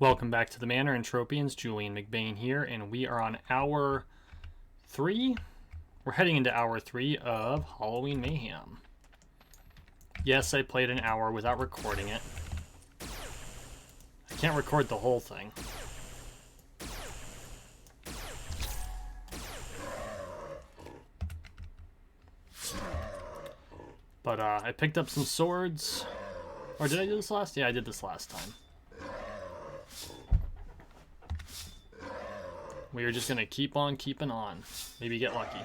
Welcome back to the Manor, Entropians. Julian McBain here, and we are on hour 3. We're heading into hour 3 of Halloween Mayhem. Yes, I played an hour without recording it. I can't record the whole thing. But I picked up some swords. Or did I do this last? Yeah, I did this last time. We are just going to keep on keeping on. Maybe get lucky.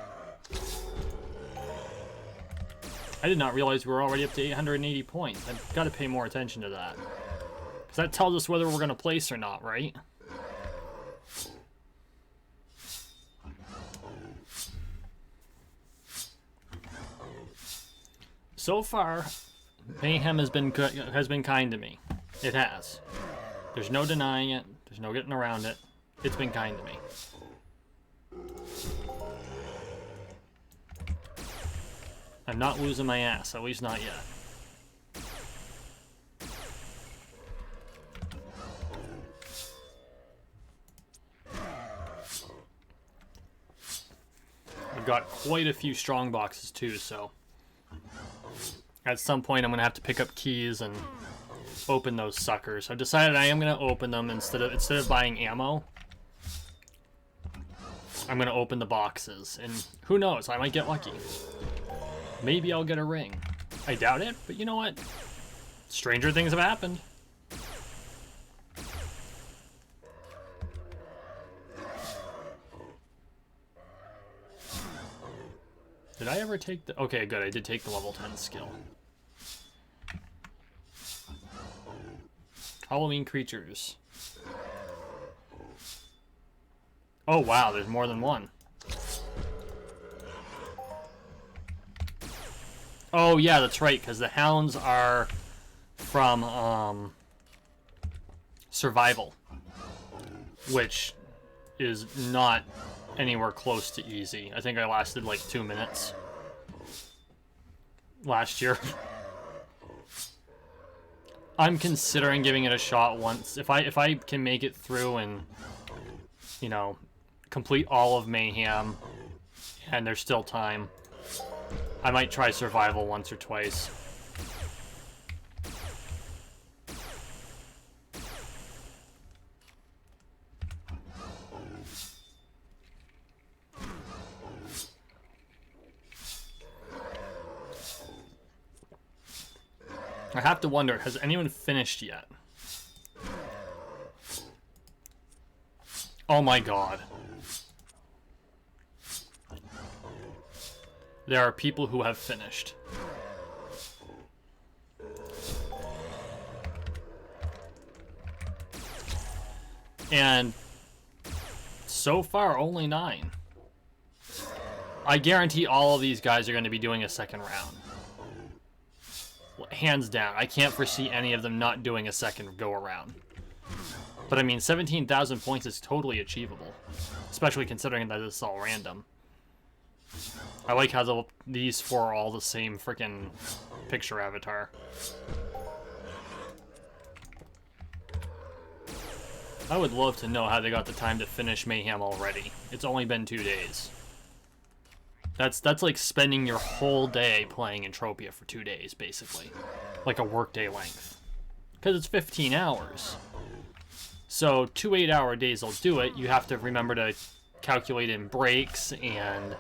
I did not realize we were already up to 880 points. I've got to pay more attention to that. Because that tells us whether we're going to place or not, right? So far, Mayhem has been kind to me. It has. There's no denying it. There's no getting around it. It's been kind to me. I'm not losing my ass, at least not yet. I've got quite a few strong boxes too, so at some point I'm gonna have to pick up keys and open those suckers. I've decided I am gonna open them instead of buying ammo. I'm gonna open the boxes, and who knows, I might get lucky. Maybe I'll get a ring. I doubt it, but you know what? Stranger things have happened. Did I ever take the... Okay, good, I did take the level 10 skill. Halloween creatures. Oh wow, there's more than one. Oh yeah, that's right, because the hounds are from survival, which is not anywhere close to easy. I think I lasted like 2 minutes last year. I'm considering giving it a shot once. If I can make it through and, you know, complete all of Mayhem, and there's still time, I might try survival once or twice. I have to wonder, has anyone finished yet? Oh my god. There are people who have finished. And so far, only 9. I guarantee all of these guys are going to be doing a second round. Hands down. I can't foresee any of them not doing a second go-around. But I mean, 17,000 points is totally achievable. Especially considering that it's all random. I like how these 4 are all the same freaking picture avatar. I would love to know how they got the time to finish Mayhem already. It's only been 2 days. That's like spending your whole day playing Entropia for 2 days, basically. Like a workday length. Because it's 15 hours. So 2 8-hour days will do it. You have to remember to calculate in breaks and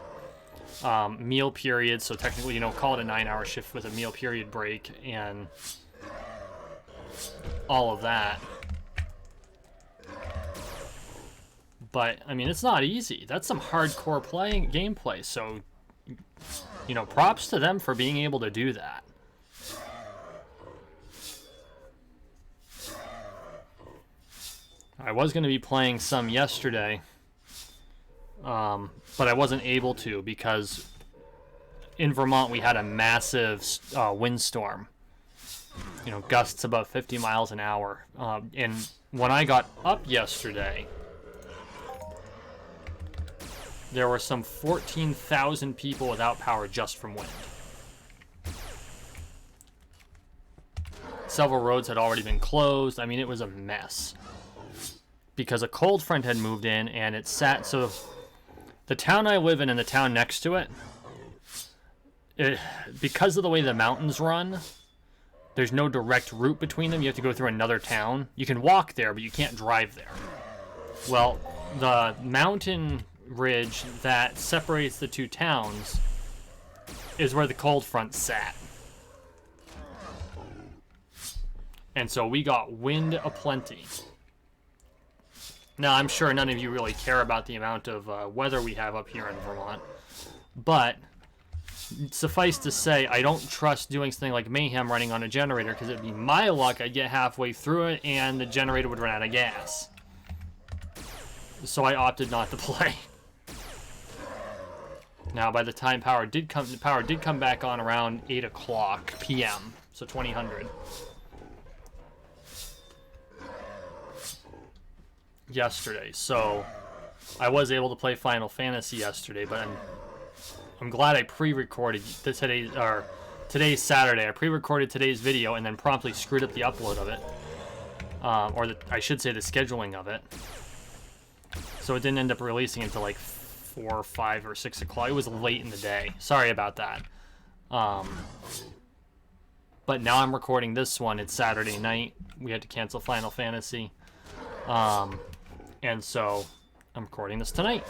meal periods. So technically, you know, call it a 9-hour shift with a meal period break and all of that. But I mean, it's not easy. That's some hardcore gameplay. So, you know, props to them for being able to do that. I was going to be playing some yesterday, but I wasn't able to because in Vermont we had a massive windstorm. You know, gusts above 50 miles an hour. And when I got up yesterday, there were some 14,000 people without power just from wind. Several roads had already been closed. I mean, it was a mess. because a cold front had moved in, and it sat. So the town I live in and the town next to it, because of the way the mountains run, there's no direct route between them. You have to go through another town. You can walk there, but you can't drive there. Well, the mountain ridge that separates the two towns is where the cold front sat. And so we got wind aplenty. Now, I'm sure none of you really care about the amount of weather we have up here in Vermont, but suffice to say, I don't trust doing something like Mayhem running on a generator, because it'd be my luck I'd get halfway through it and the generator would run out of gas. So I opted not to play. Now, by the time power did come back on around 8 o'clock p.m., so 2000. Yesterday, so I was able to play Final Fantasy yesterday, but I'm glad I pre-recorded today's Saturday. I pre-recorded today's video and then promptly screwed up the upload of it, I should say the scheduling of it. So it didn't end up releasing until like 4 or 5 or 6 o'clock. It was late in the day. Sorry about that. But now I'm recording this one. It's Saturday night. We had to cancel Final Fantasy. And so I'm recording this tonight.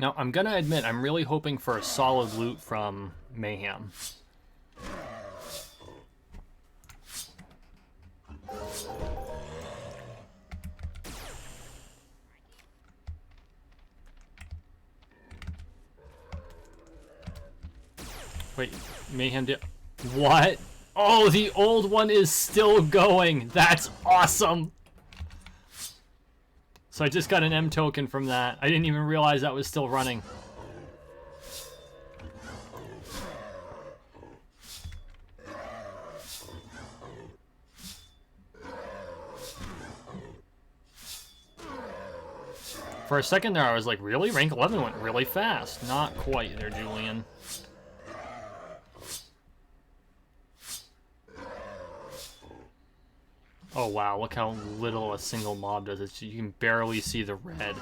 Now, I'm gonna admit, I'm really hoping for a solid loot from Mayhem. Wait, Mayhem did... What? Oh, the old one is still going! That's awesome! So I just got an M token from that. I didn't even realize that was still running. For a second there, I was like, really? Rank 11 went really fast. Not quite there, Julian. Oh wow, look how little a single mob does. It's, you can barely see the red.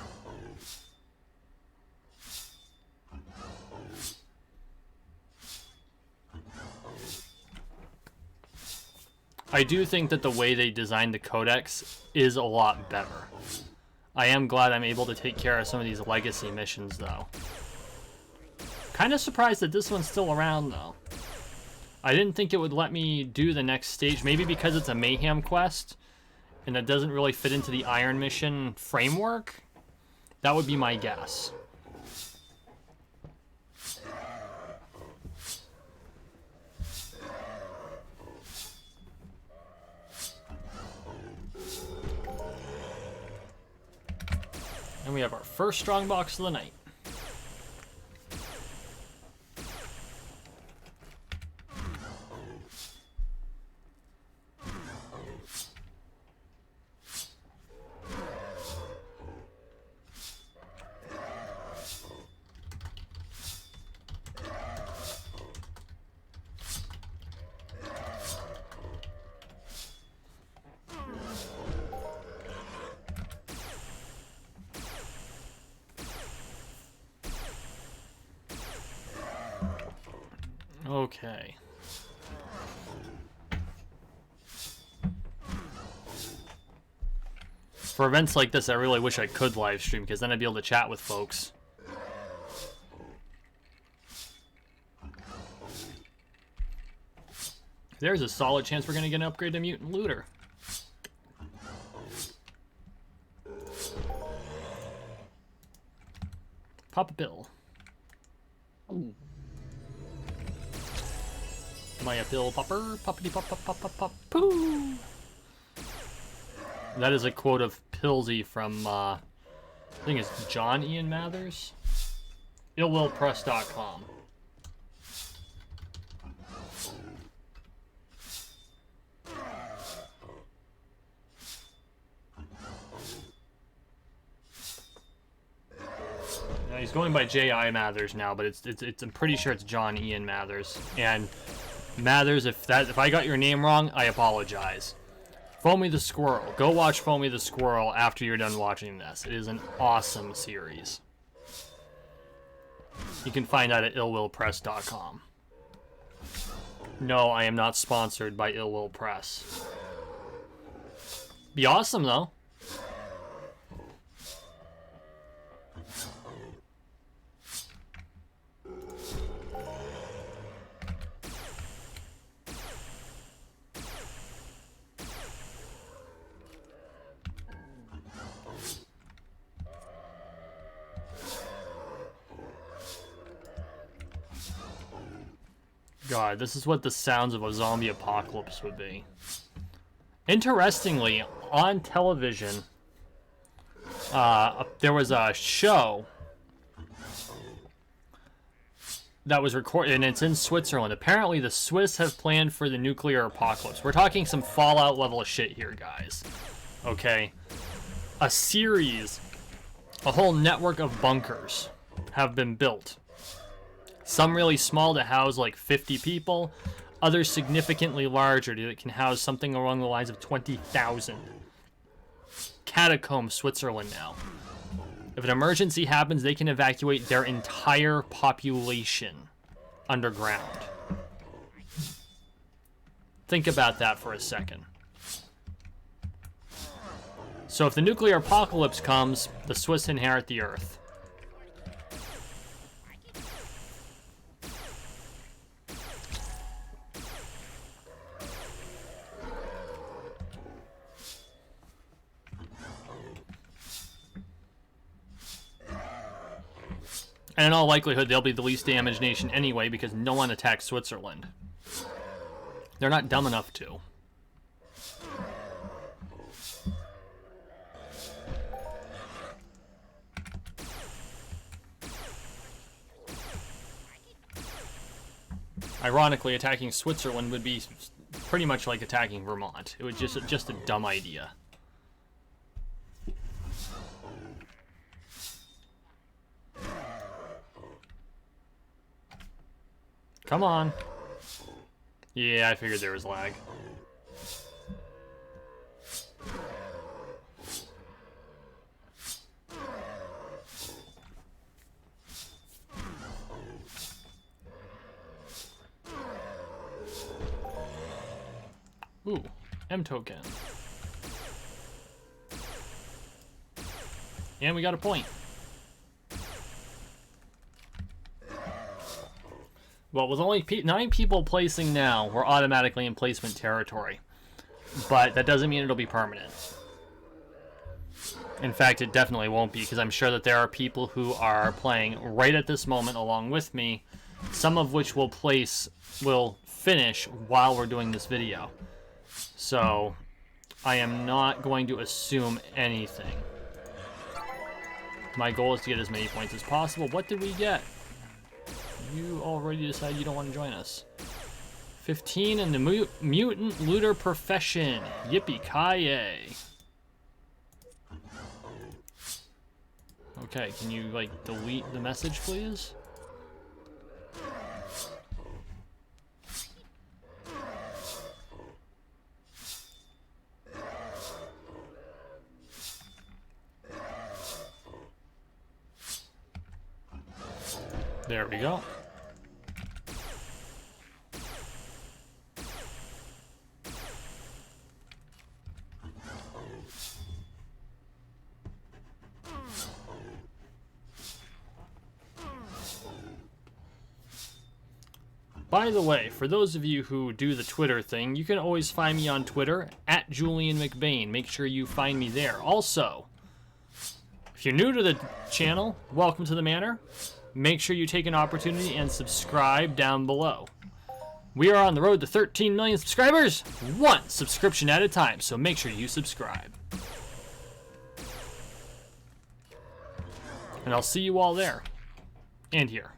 I do think that the way they designed the codex is a lot better. I am glad I'm able to take care of some of these legacy missions, though. Kind of surprised that this one's still around, though. I didn't think it would let me do the next stage, maybe because it's a Mayhem quest, and it doesn't really fit into the Iron Mission framework. That would be my guess. And we have our first strongbox of the night. Okay. For events like this, I really wish I could live stream, because then I'd be able to chat with folks. There's a solid chance we're going to get an upgrade to Mutant Looter. Pop a bill. Ooh. Am I a pill popper? Poppity pop pop pop pop pop. Poo! That is a quote of Pilsy from, I think it's John Ian Mathers? illwillpress.com. He's going by J.I. Mathers now, but it's I'm pretty sure it's John Ian Mathers. And Mathers, if I got your name wrong, I apologize. Foamy the Squirrel. Go watch Foamy the Squirrel after you're done watching this. It is an awesome series. You can find that at illwillpress.com. No, I am not sponsored by Ill Will Press. Be awesome though. God, this is what the sounds of a zombie apocalypse would be. Interestingly, on television, there was a show that was recorded, and it's in Switzerland. Apparently, the Swiss have planned for the nuclear apocalypse. We're talking some Fallout level of shit here, guys. Okay? A series, a whole network of bunkers have been built. Some really small to house like 50 people, others significantly larger that can house something along the lines of 20,000. Catacomb, Switzerland now. If an emergency happens, they can evacuate their entire population underground. Think about that for a second. So if the nuclear apocalypse comes, the Swiss inherit the Earth. And in all likelihood, they'll be the least damaged nation anyway because no one attacked Switzerland. They're not dumb enough to. Ironically, attacking Switzerland would be pretty much like attacking Vermont. It was just a dumb idea. Come on. Yeah, I figured there was lag. Ooh, M token. And we got a point. Well, with only 9 people placing now, we're automatically in placement territory. But that doesn't mean it'll be permanent. In fact, it definitely won't be, because I'm sure that there are people who are playing right at this moment along with me, some of which will finish while we're doing this video. So, I am not going to assume anything. My goal is to get as many points as possible. What did we get? You already decided you don't want to join us. 15 in the mutant looter profession. Yippee-ki-yay. Okay, can you, like, delete the message, please? There we go. By the way, for those of you who do the Twitter thing, you can always find me on Twitter, at Julian McBain. Make sure you find me there. Also, if you're new to the channel, welcome to the manor. Make sure you take an opportunity and subscribe down below. We are on the road to 13 million subscribers, one subscription at a time, so make sure you subscribe. And I'll see you all there. And here.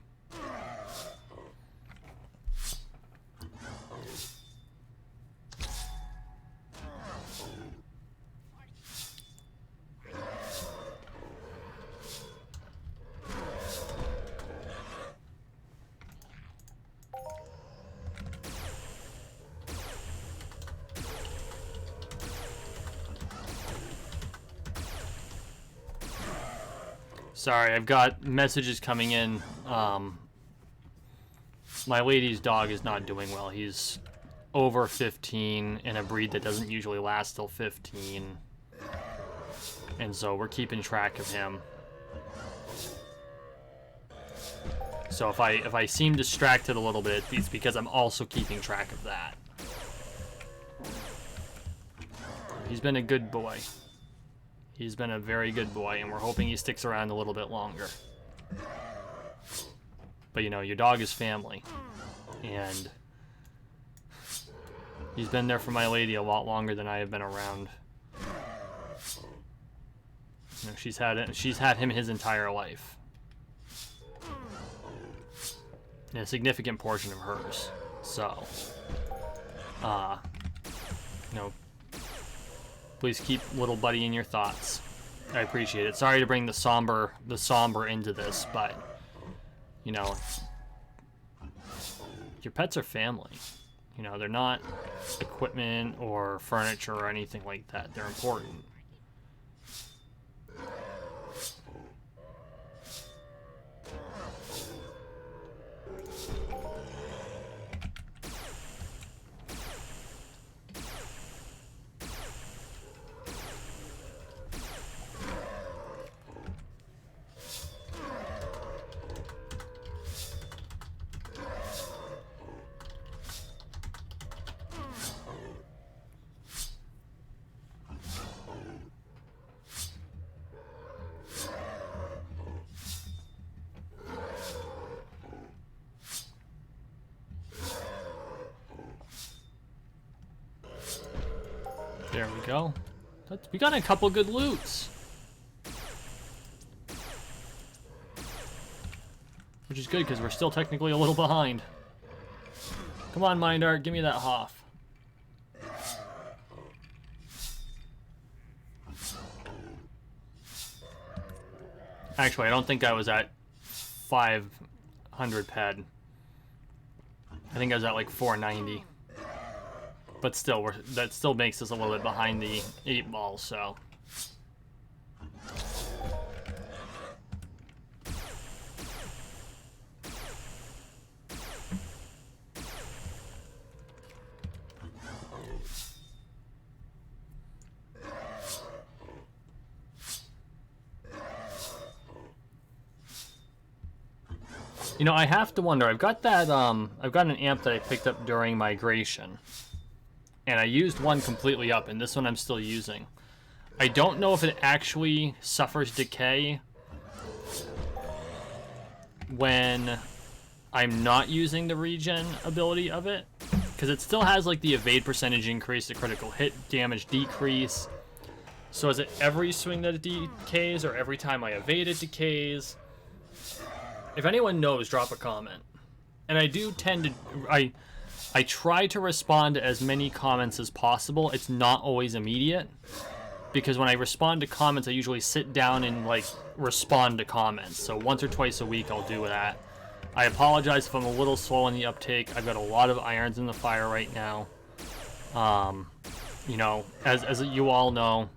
Sorry, I've got messages coming in. My lady's dog is not doing well. He's over 15 in a breed that doesn't usually last till 15. And so we're keeping track of him. So if I seem distracted a little bit, it's because I'm also keeping track of that. He's been a good boy. He's been a very good boy, and we're hoping he sticks around a little bit longer. But, you know, your dog is family. And he's been there for my lady a lot longer than I have been around. You know, she's had him his entire life. And a significant portion of hers. So, you know, please keep little buddy in your thoughts. I appreciate it. Sorry to bring the somber into this, but you know, your pets are family. You know, they're not equipment or furniture or anything like that. They're important. There we go. We got a couple good loots. Which is good, because we're still technically a little behind. Come on, Mind Art, give me that Hoff. Actually, I don't think I was at 500 ped. I think I was at like 490. But still, that still makes us a little bit behind the 8 ball, so. You know, I have to wonder, I've got that, I've got an amp that I picked up during migration. And I used one completely up, and this one I'm still using. I don't know if it actually suffers decay when I'm not using the regen ability of it. Because it still has like the evade percentage increase, the critical hit damage decrease. So is it every swing that it decays, or every time I evade it decays? If anyone knows, drop a comment. And I do tend to... I try to respond to as many comments as possible. It's not always immediate, because when I respond to comments, I usually sit down and like respond to comments. So once or twice a week I'll do that. I apologize if I'm a little slow in the uptake. I've got a lot of irons in the fire right now. You know, as you all know,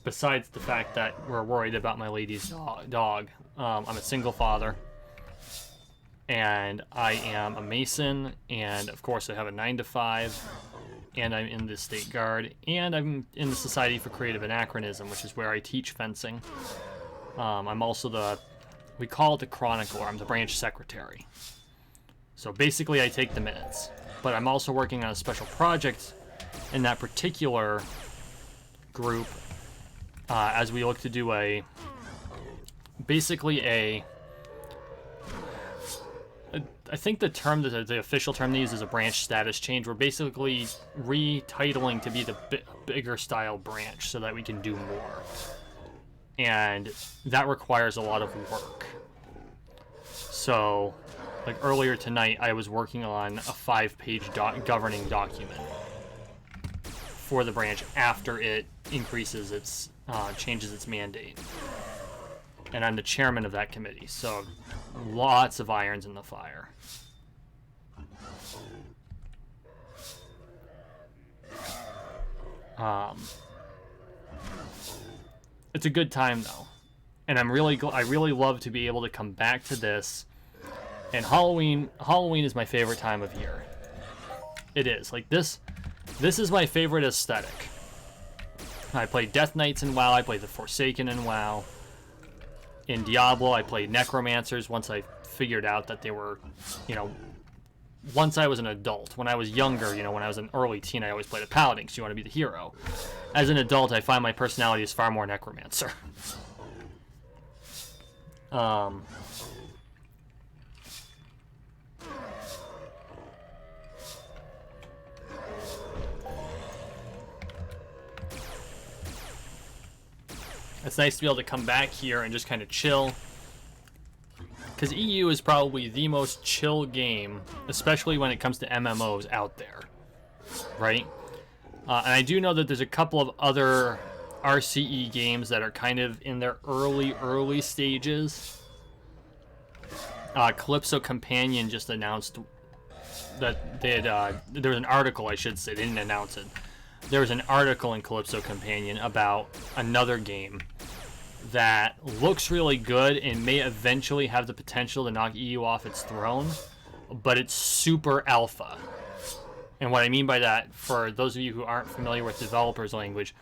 besides the fact that we're worried about my lady's dog, I'm a single father. And I am a Mason, and of course I have a 9-to-5, and I'm in the State Guard, and I'm in the Society for Creative Anachronism, which is where I teach fencing. I'm also we call it the chronicler. I'm the branch secretary. So basically I take the minutes, but I'm also working on a special project in that particular group as we look to do basically I think the term, the official term they use is a branch status change. We're basically retitling to be the bigger style branch so that we can do more. and that requires a lot of work. So, like earlier tonight, I was working on a 5-page governing document for the branch after it increases its, changes its mandate. And I'm the chairman of that committee, so lots of irons in the fire. It's a good time though, and I really love to be able to come back to this. And Halloween is my favorite time of year. It is like this is my favorite aesthetic. I played Death Knights in WoW. I played the Forsaken in WoW. In Diablo, I played Necromancers once I figured out that they were, once I was an adult. When I was younger, when I was an early teen, I always played a Paladin because you want to be the hero. As an adult, I find my personality is far more Necromancer. It's nice to be able to come back here and just kind of chill. Because EU is probably the most chill game, especially when it comes to MMOs out there. Right? And I do know that there's a couple of other RCE games that are kind of in their early stages. Calypso Companion just announced that they had, there was an article, I should say, they didn't announce it. There was an article in Calypso Companion about another game that looks really good and may eventually have the potential to knock EU off its throne, but it's super alpha. And what I mean by that, for those of you who aren't familiar with developers' language,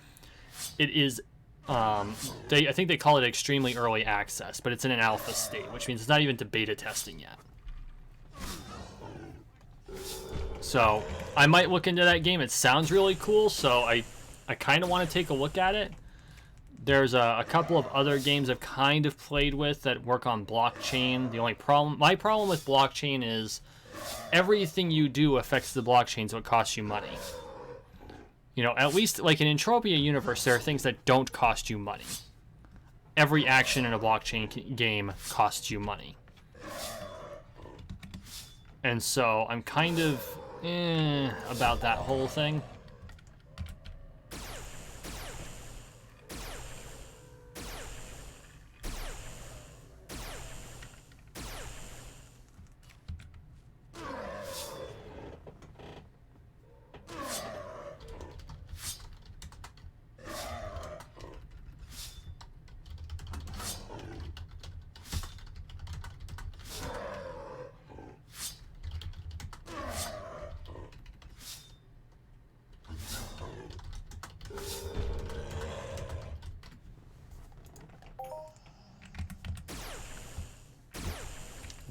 it is, I think they call it extremely early access, but it's in an alpha state, which means it's not even to beta testing yet. So I might look into that game. It sounds really cool, so I kind of want to take a look at it. There's a couple of other games I've kind of played with that work on blockchain. My problem with blockchain is everything you do affects the blockchain, so it costs you money. At least like in Entropia universe, there are things that don't cost you money. Every action in a blockchain game costs you money. And so I'm kind of about that whole thing.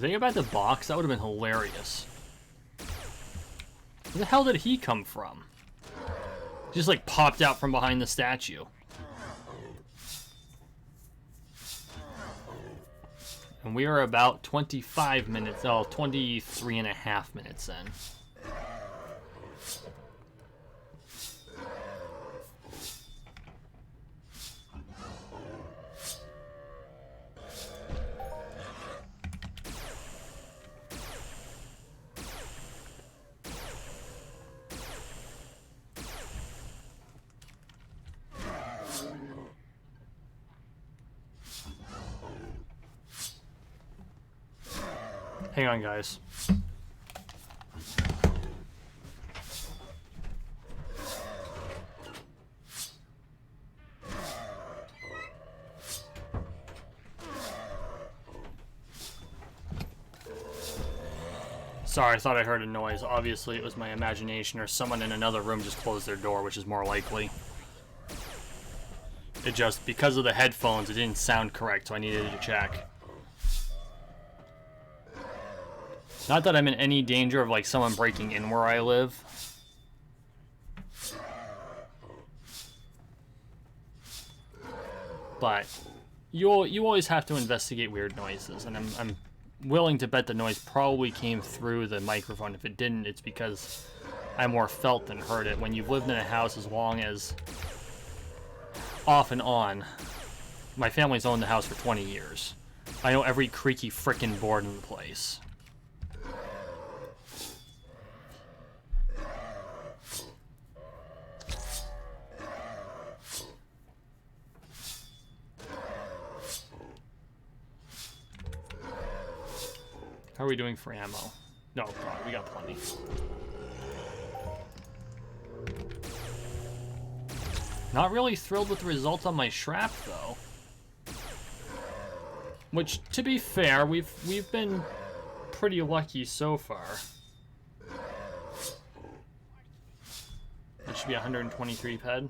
Think about the box, that would have been hilarious. Where the hell did he come from? He just like popped out from behind the statue. And we are about 23 and a half minutes in. Hang on, guys. Sorry, I thought I heard a noise. Obviously, it was my imagination, or someone in another room just closed their door, which is more likely. It just, because of the headphones, it didn't sound correct, so I needed to check. Not that I'm in any danger of like someone breaking in where I live. But you always have to investigate weird noises, and I'm willing to bet the noise probably came through the microphone. If it didn't, it's because I more felt than heard it. When you've lived in a house as long as off and on My family's owned the house for 20 years. I know every creaky frickin' board in the place. How are we doing for ammo? No, God, we got plenty. Not really thrilled with the result on my Shrap, though. Which, to be fair, we've been pretty lucky so far. That should be 123 ped.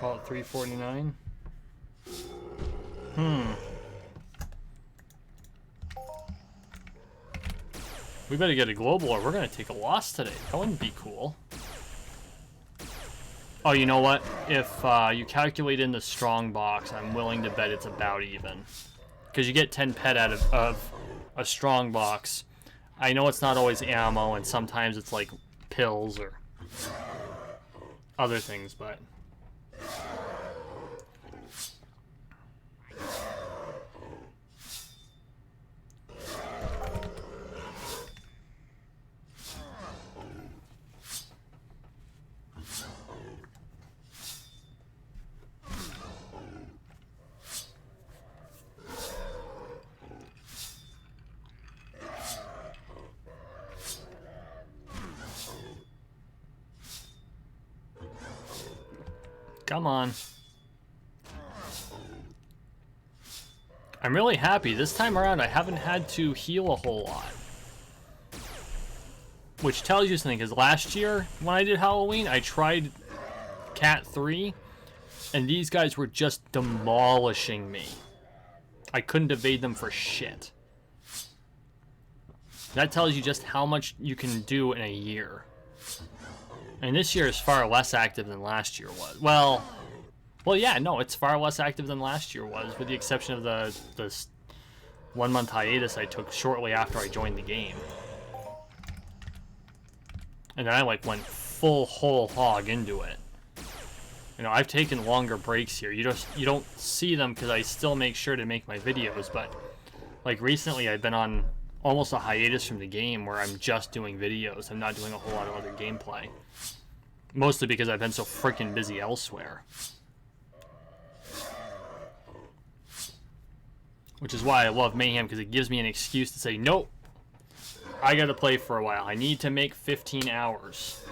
Call it 349. We better get a global or we're gonna take a loss today. That wouldn't be cool. Oh, you know what? If you calculate in the strong box, I'm willing to bet it's about even. Because you get 10 ped out of a strong box. I know it's not always ammo, and sometimes it's like pills or other things, but... Come on. I'm really happy. This time around, I haven't had to heal a whole lot. Which tells you something, because last year, when I did Halloween, I tried Cat 3, and these guys were just demolishing me. I couldn't evade them for shit. That tells you just how much you can do in a year. And this year is far less active than last year was. Well, yeah, no, it's far less active than last year was, with the exception of the 1 month hiatus I took shortly after I joined the game. And then I like went full whole hog into it. You know, I've taken longer breaks here. You don't see them because I still make sure to make my videos, but like recently I've been on almost a hiatus from the game where I'm just doing videos. I'm not doing a whole lot of other gameplay. Mostly because I've been so freaking busy elsewhere. Which is why I love Mayhem, because it gives me an excuse to say, nope, I gotta play for a while. I need to make 15 hours.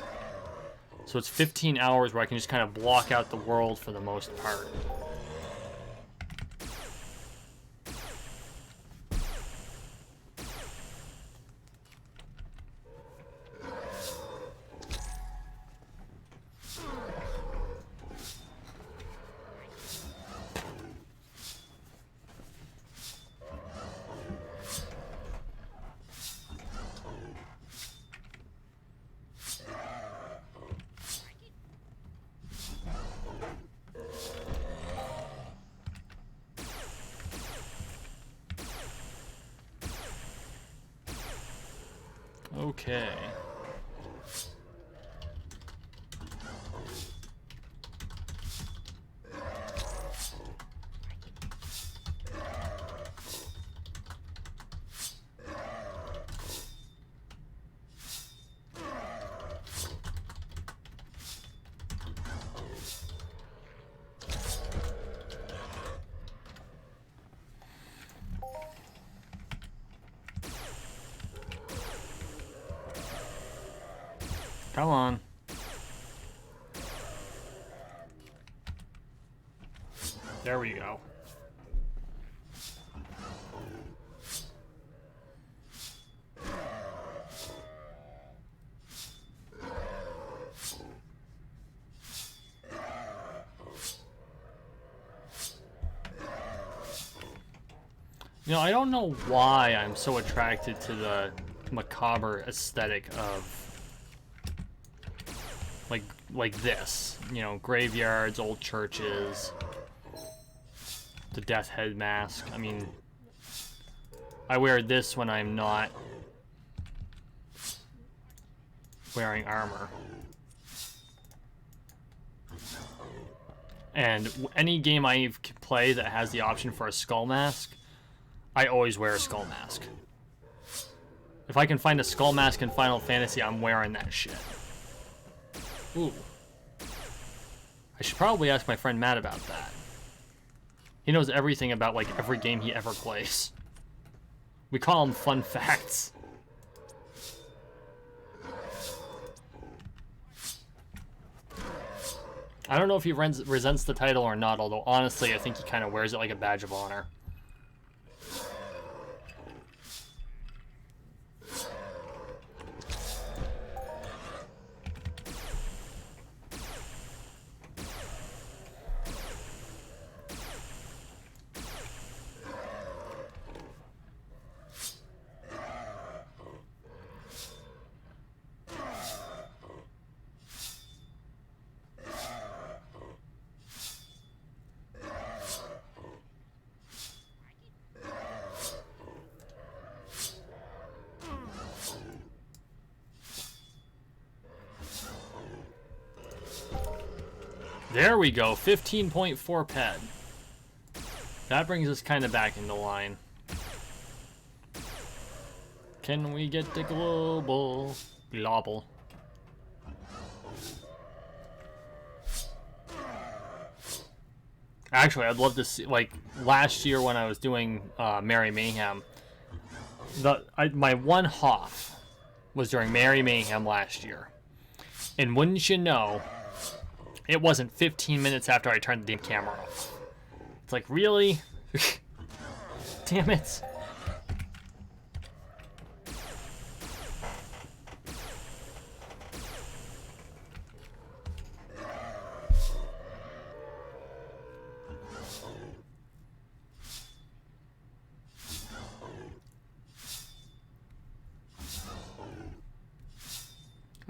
So it's 15 hours where I can just kind of block out the world for the most part. Okay. Come on. There we go. You know, I don't know why I'm so attracted to the macabre aesthetic of like this, you know, graveyards, old churches, the death head mask. I mean, I wear this when I'm not wearing armor. And any game I play that has the option for a skull mask, I always wear a skull mask. If I can find a skull mask in Final Fantasy, I'm wearing that shit. Ooh. I should probably ask my friend Matt about that. He knows everything about, like, every game he ever plays. We call them fun facts. I don't know if he resents the title or not, although honestly, I think he kind of wears it like a badge of honor. There we go, 15.4 ped. That brings us kind of back into line. Can we get the global? Actually, I'd love to see, like, last year when I was doing Merry Mayhem, my one HOF was during Merry Mayhem last year. And wouldn't you know, it wasn't 15 minutes after I turned the damn camera off. It's like, really? Damn it.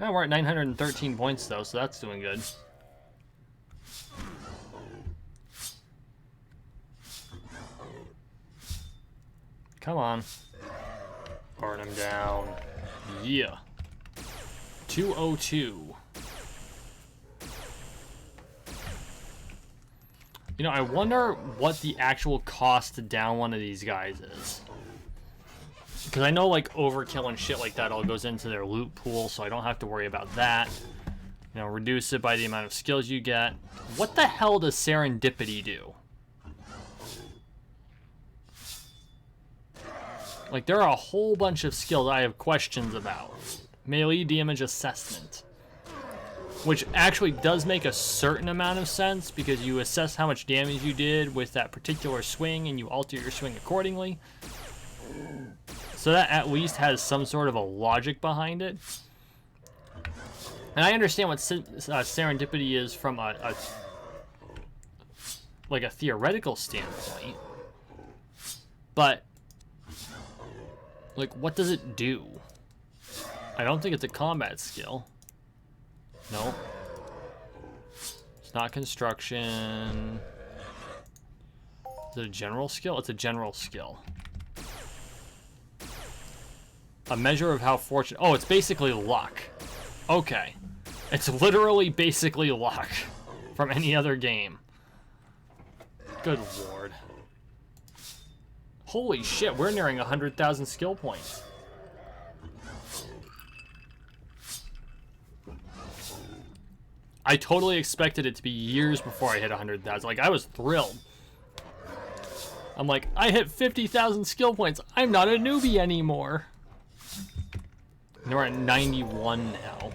Oh, we're at 913 points though, so that's doing good. Come on. Burn him down. Yeah. 202. You know, I wonder what the actual cost to down one of these guys is. Because I know, like, overkill and shit like that all goes into their loot pool, so I don't have to worry about that. You know, reduce it by the amount of skills you get. What the hell does serendipity do? Like, there are a whole bunch of skills I have questions about. Melee damage assessment. Which actually does make a certain amount of sense, because you assess how much damage you did with that particular swing, and you alter your swing accordingly. So that at least has some sort of a logic behind it. And I understand what serendipity is from a theoretical standpoint. But, like, what does it do? I don't think it's a combat skill. No. It's not construction. Is it a general skill? It's a general skill. A measure of how fortunate... Oh, it's basically luck. Okay. It's literally basically luck from any other game. Good lord. Holy shit, we're nearing 100,000 skill points. I totally expected it to be years before I hit 100,000. Like, I was thrilled. I'm like, I hit 50,000 skill points. I'm not a newbie anymore. And we're at 91 now.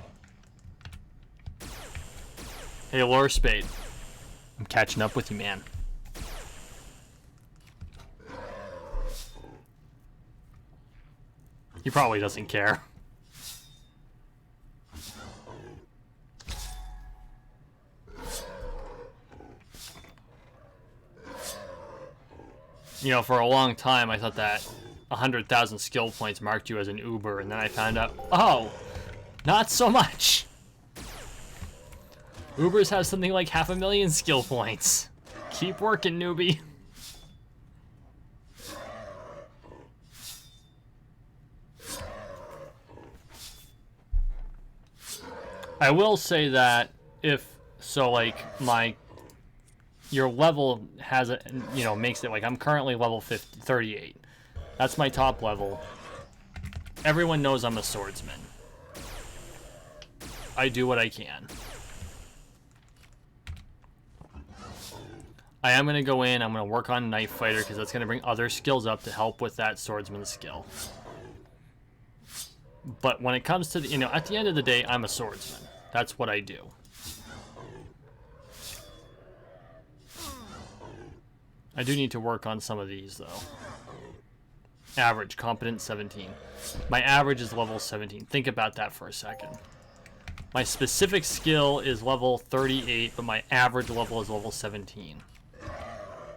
Hey, Lore Spade. I'm catching up with you, man. He probably doesn't care. You know, for a long time, I thought that 100,000 skill points marked you as an Uber, and then I found out, oh, not so much. Ubers have something like 500,000 skill points. Keep working, newbie. I will say that if so, like your level has a, you know, makes it like I'm currently level 38. That's my top level. Everyone knows I'm a swordsman. I do what I can. I am going to go in, I'm going to work on Knife Fighter because that's going to bring other skills up to help with that swordsman skill. But when it comes to, you know, at the end of the day, I'm a swordsman. That's what I do. I do need to work on some of these, though. Average, competent, 17. My average is level 17. Think about that for a second. My specific skill is level 38, but my average level is level 17.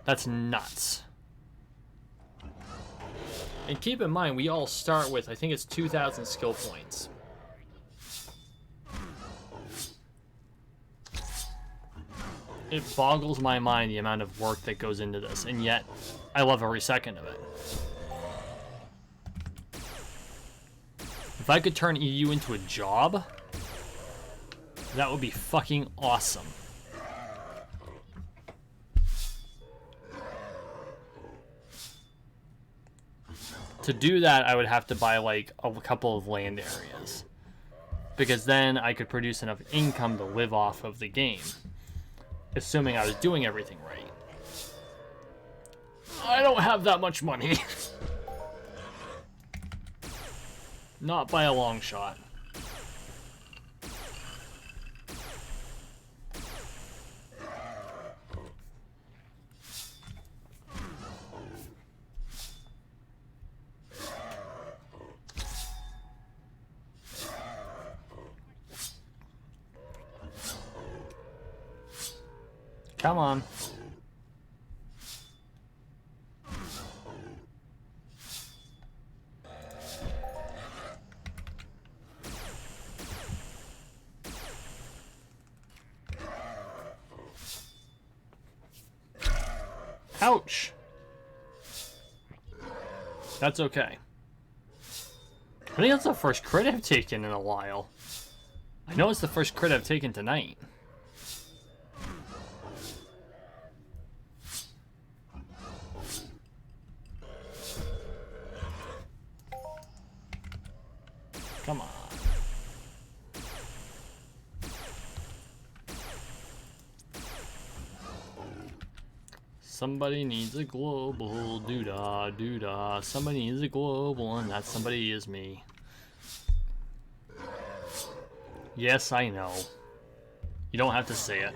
That's nuts. And keep in mind, we all start with, I think it's 2,000 skill points. It boggles my mind the amount of work that goes into this, and yet I love every second of it. If I could turn EU into a job, that would be fucking awesome. To do that, I would have to buy like a couple of land areas, because then I could produce enough income to live off of the game, assuming I was doing everything right. I don't have that much money. Not by a long shot. Come on. Ouch. That's okay. I think that's the first crit I've taken in a while. I know it's the first crit I've taken tonight. Come on. Somebody needs a global, doo-dah, doo-dah. Somebody needs a global, and that somebody is me. Yes, I know. You don't have to say it.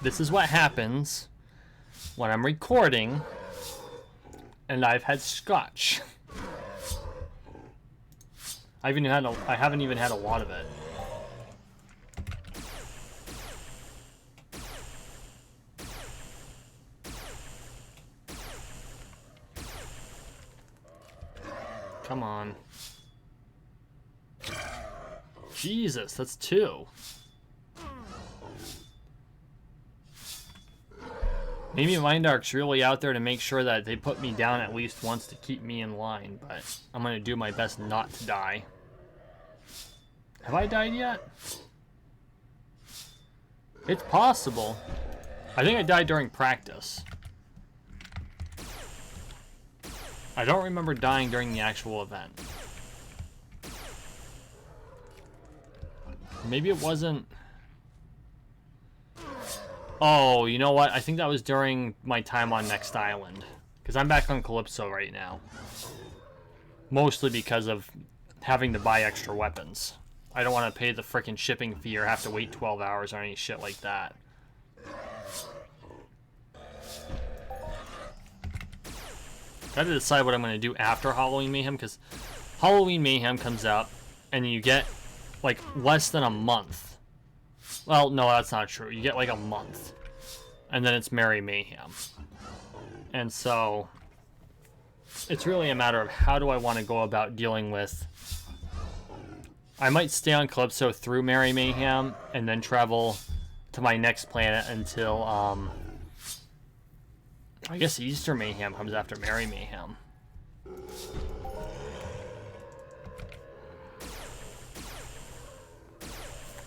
This is what happens when I'm recording and I've had scotch. I haven't even had a lot of it. Come on. Jesus, that's 2. Maybe Mindark's really out there to make sure that they put me down at least once to keep me in line, but I'm gonna do my best not to die. Have I died yet? It's possible. I think I died during practice. I don't remember dying during the actual event. Maybe it wasn't... Oh, you know what? I think that was during my time on Next Island. Because I'm back on Calypso right now. Mostly because of having to buy extra weapons. I don't want to pay the frickin' shipping fee or have to wait 12 hours or any shit like that. Gotta decide what I'm gonna do after Halloween Mayhem, because Halloween Mayhem comes out and you get like less than a month. Well, no, that's not true. You get like a month, and then it's Merry Mayhem. And so it's really a matter of how do I want to go about dealing with... I might stay on Calypso through Merry Mayhem and then travel to my next planet until I guess Easter Mayhem comes after Merry Mayhem.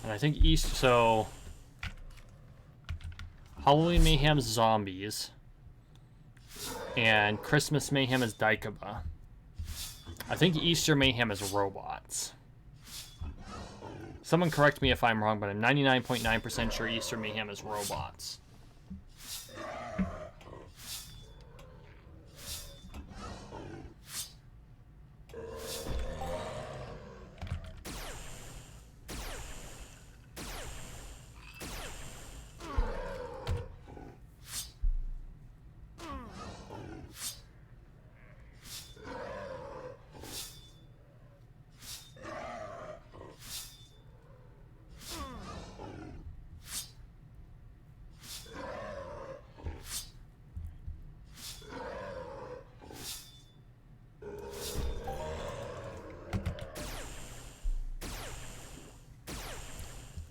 And I think so Halloween Mayhem is zombies. And Christmas Mayhem is Daikaba. I think Easter Mayhem is robots. Someone correct me if I'm wrong, but I'm 99.9% sure Easter Mayhem is robots.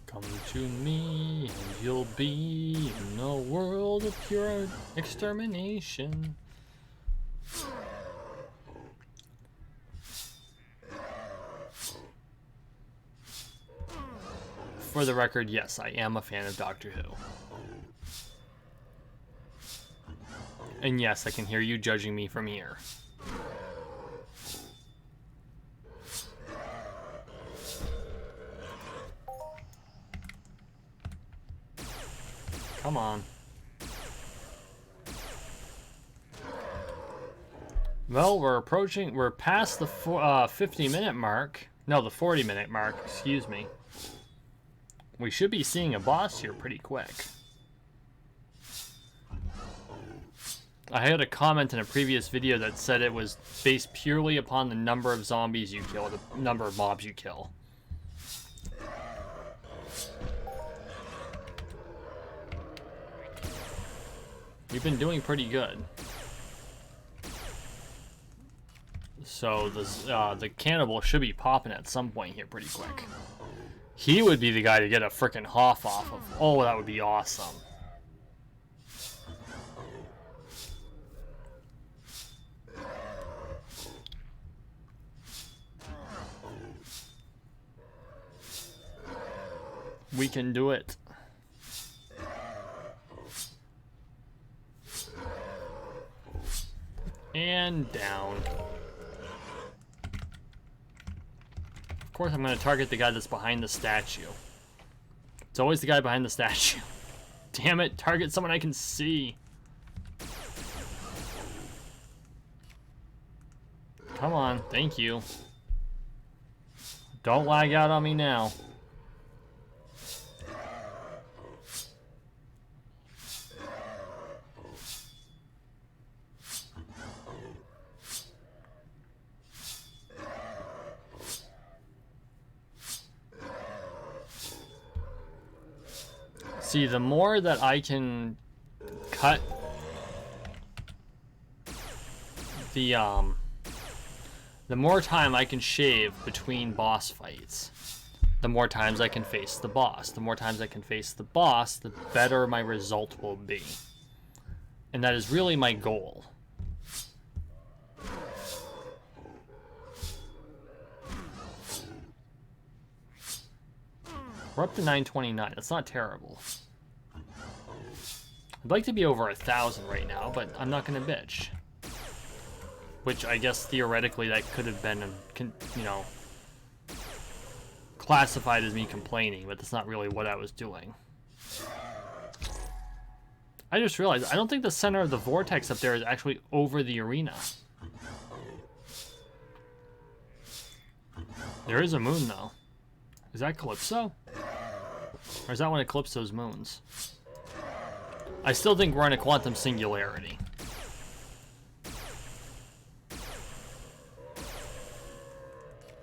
Come to me and you'll be in a world of pure extermination. For the record, yes, I am a fan of Doctor Who. And yes, I can hear you judging me from here. Come on. Well, we're past the 50-minute mark. No, the 40-minute mark, excuse me. We should be seeing a boss here pretty quick. I had a comment in a previous video that said it was based purely upon the number of zombies you kill, the number of mobs you kill. We've been doing pretty good. So the cannibal should be popping at some point here pretty quick. He would be the guy to get a frickin' Hoff off of. Oh, that would be awesome. We can do it. And down. Of course I'm going to target the guy that's behind the statue. It's always the guy behind the statue. Damn it, target someone I can see. Come on, thank you. Don't lag out on me now. See, the more that I can cut the more time I can shave between boss fights, the more times I can face the boss. The more times I can face the boss, the better my result will be. And that is really my goal. We're up to 929. That's not terrible. I'd like to be over 1,000 right now, but I'm not going to bitch. Which I guess theoretically that could have been, you know, classified as me complaining, but that's not really what I was doing. I just realized I don't think the center of the vortex up there is actually over the arena. There is a moon though. Is that Calypso? Or is that one of Calypso's moons? I still think we're in a quantum singularity.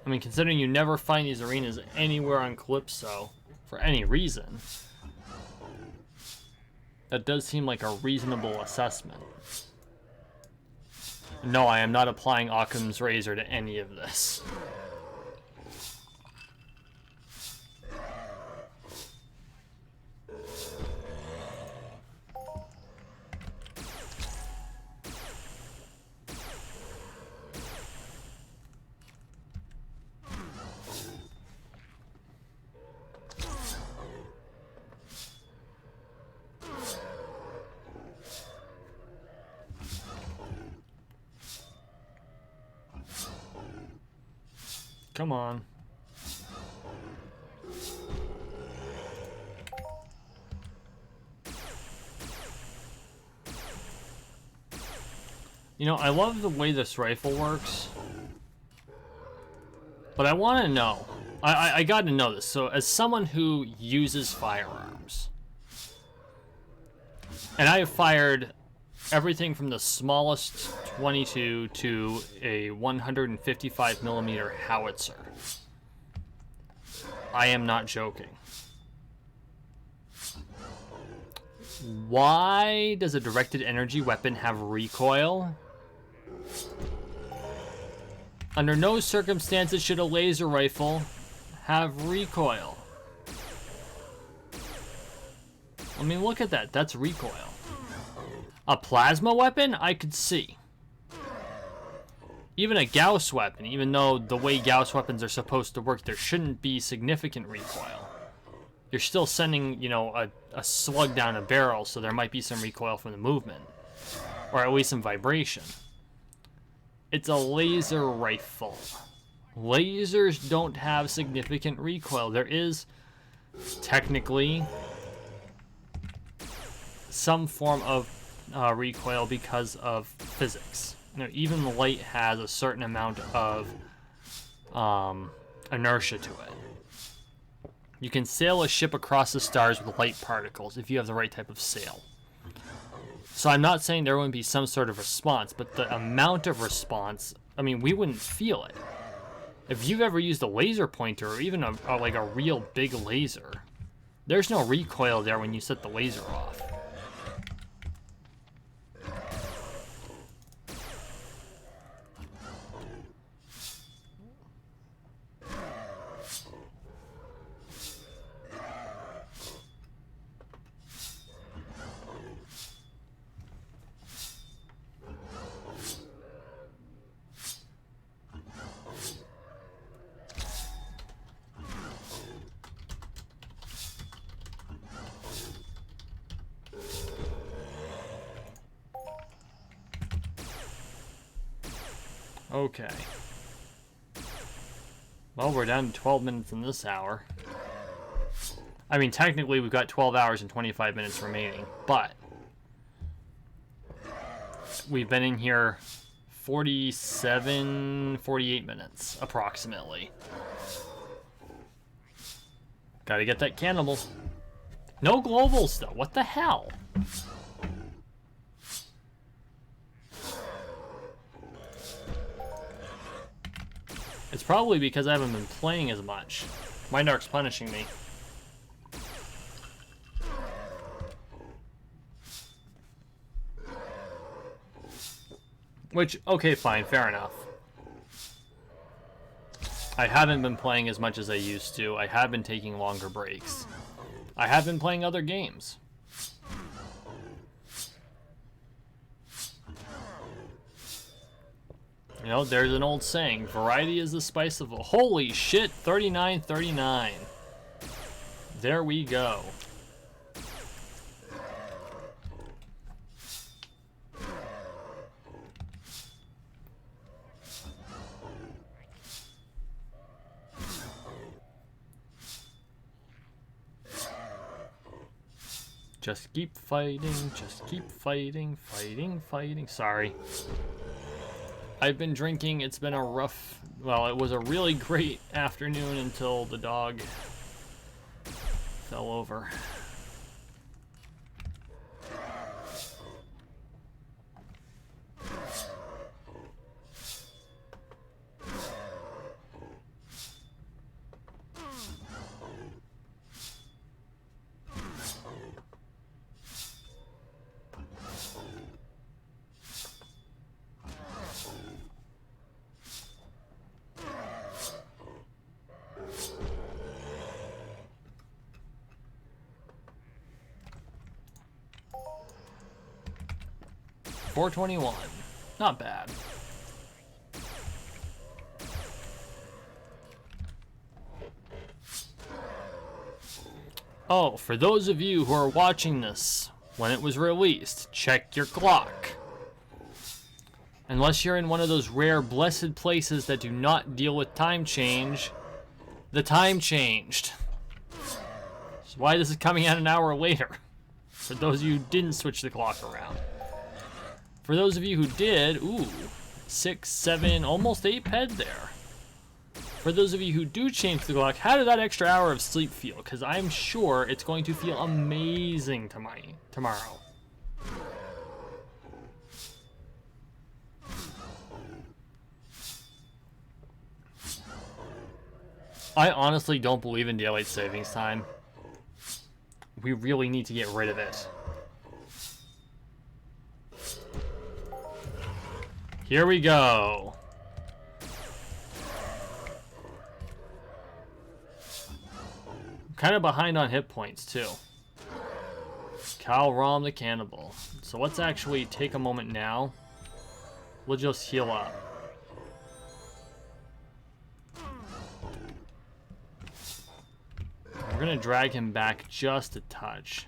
I mean, considering you never find these arenas anywhere on Calypso for any reason, that does seem like a reasonable assessment. No, I am not applying Occam's razor to any of this. Come on. You know, I love the way this rifle works. But I want to know. I got to know this. So, as someone who uses firearms, and I have fired everything from the smallest 22 to a 155 millimeter howitzer. I am not joking. Why does a directed energy weapon have recoil? Under no circumstances should a laser rifle have recoil. I mean, look at that. That's recoil. A plasma weapon, I could see. Even a Gauss weapon, even though the way Gauss weapons are supposed to work, there shouldn't be significant recoil. You're still sending, you know, a slug down a barrel, so there might be some recoil from the movement. Or at least some vibration. It's a laser rifle. Lasers don't have significant recoil. There is technically some form of recoil because of physics. You know, even light has a certain amount of inertia to it. You can sail a ship across the stars with light particles if you have the right type of sail. So I'm not saying there wouldn't be some sort of response, but the amount of response, I mean, we wouldn't feel it. If you've ever used a laser pointer or even like a real big laser, there's no recoil there when you set the laser off. Okay. Well, we're down to 12 minutes in this hour. I mean, technically, we've got 12 hours and 25 minutes remaining, but we've been in here 47, 48 minutes, approximately. Gotta get that cannibal. No globals, though. What the hell? It's probably because I haven't been playing as much. My Dark's punishing me. Which, okay, fine, fair enough. I haven't been playing as much as I used to. I have been taking longer breaks. I have been playing other games. You know, there's an old saying, variety is the spice of... Holy shit, 3939. There we go. Just keep fighting, just keep fighting, fighting. Sorry. I've been drinking. It's been a rough... Well, it was a really great afternoon until the dog fell over. $421. Not bad. Oh, for those of you who are watching this when it was released, check your clock. Unless you're in one of those rare blessed places that do not deal with time change, the time changed. That's why this is coming out an hour later. For those of you who didn't switch the clock around. For those of you who did, ooh, 6, 7, almost 8 ped there. For those of you who do change the clock, how did that extra hour of sleep feel? Because I'm sure it's going to feel amazing tomorrow. I honestly don't believe in daylight savings time. We really need to get rid of it. Here we go. I'm kind of behind on hit points too. Cal Rom the Cannibal. So let's actually take a moment now. We'll just heal up. We're gonna drag him back just a touch.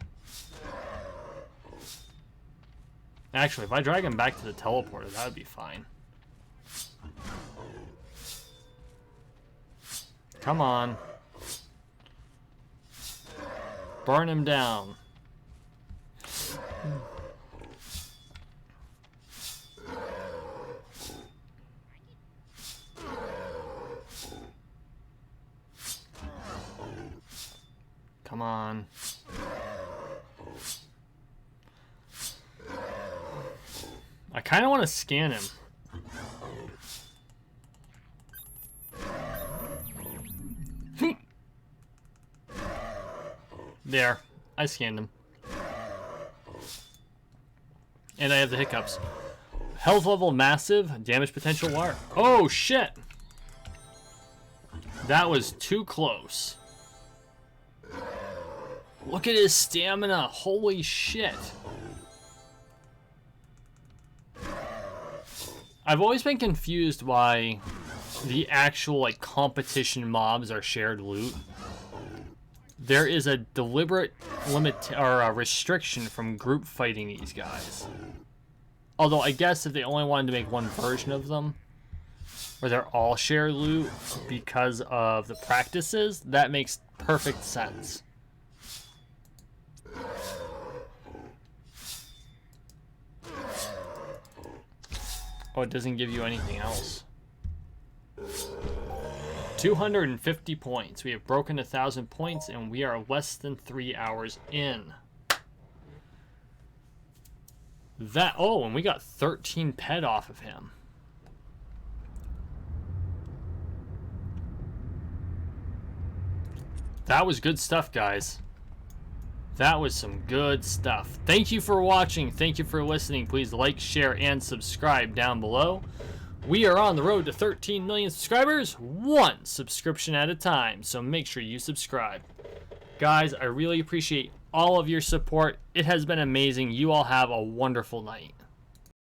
Actually, if I drag him back to the teleporter, that would be fine. Come on. Burn him down. Come on. I kind of want to scan him. There. I scanned him. And I have the hiccups. Health level massive. Damage potential wire. Oh, shit. That was too close. Look at his stamina. Holy shit. I've always been confused why the actual like competition mobs are shared loot. There is a deliberate limit or a restriction from group fighting these guys. Although I guess if they only wanted to make one version of them, where they're all shared loot because of the practices, that makes perfect sense. Oh, it doesn't give you anything else. 250 points. We have broken 1,000 points, and we are less than 3 hours in. That, oh, and we got 13 ped off of him. That was good stuff, guys. That was some good stuff. Thank you for watching. Thank you for listening. Please like, share, and subscribe down below. We are on the road to 13 million subscribers, one subscription at a time. So make sure you subscribe. Guys, I really appreciate all of your support. It has been amazing. You all have a wonderful night.